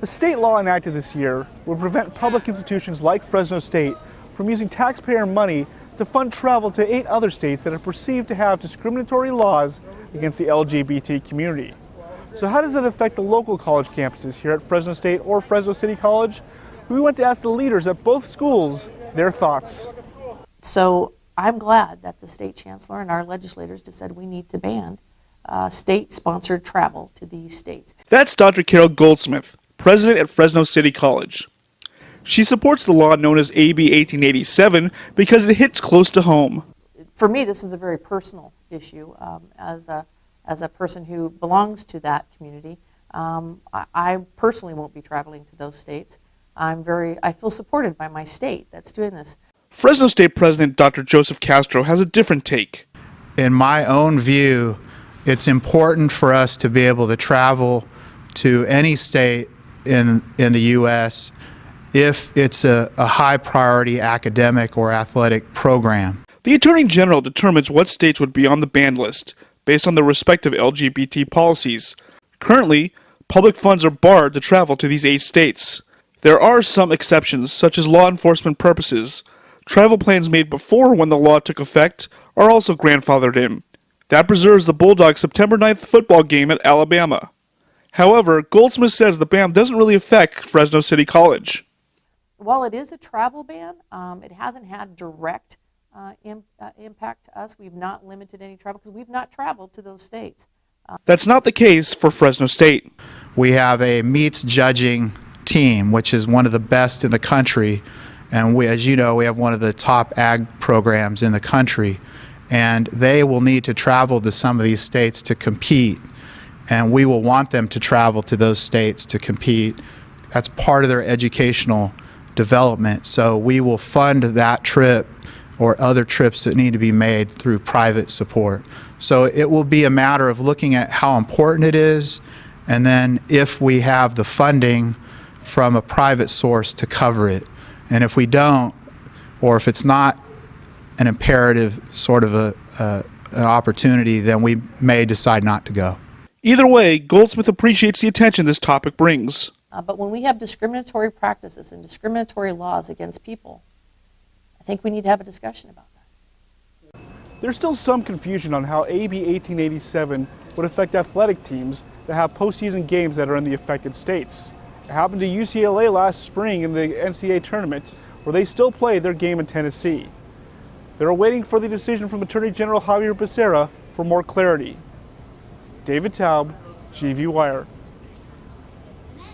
The state law enacted this year would prevent public institutions like Fresno State from using taxpayer money to fund travel to 8 other states that are perceived to have discriminatory laws against the LGBT community. So how does that affect the local college campuses here at Fresno State or Fresno City College? We went to ask the leaders at both schools their thoughts. So I'm glad that the state chancellor and our legislators decided we need to ban state-sponsored travel to these states. That's Dr. Carol Goldsmith, president at Fresno City College. She supports the law known as AB 1887 because it hits close to home. For me, this is a very personal issue. As a person who belongs to that community, I personally won't be traveling to those states. I feel supported by my state that's doing this. Fresno State President Dr. Joseph Castro has a different take. In my own view, it's important for us to be able to travel to any state in the U.S. if it's a high priority academic or athletic program. The Attorney General determines what states would be on the banned list based on their respective LGBT policies. Currently, public funds are barred to travel to these 8 states. There are some exceptions, such as law enforcement purposes. Travel plans made before when the law took effect are also grandfathered in. That preserves the Bulldogs' September 9th football game at Alabama. However, Goldsmith says the ban doesn't really affect Fresno City College. While it is a travel ban, it hasn't had direct impact to us. We've not limited any travel because we've not traveled to those states. That's not the case for Fresno State. We have a meets judging team, which is one of the best in the country. And as you know, we have one of the top ag programs in the country. And they will need to travel to some of these states to compete. And we will want them to travel to those states to compete. That's part of their educational development. So we will fund that trip or other trips that need to be made through private support. So it will be a matter of looking at how important it is, and then if we have the funding from a private source to cover it. And if we don't, or if it's not an imperative sort of an opportunity, then we may decide not to go. Either way, Goldsmith appreciates the attention this topic brings. But when we have discriminatory practices and discriminatory laws against people, I think we need to have a discussion about that. There's still some confusion on how AB 1887 would affect athletic teams that have postseason games that are in the affected states. It happened to UCLA last spring in the NCAA tournament, where they still play their game in Tennessee. They're waiting for the decision from Attorney General Javier Becerra for more clarity. David Taub, GV Wire.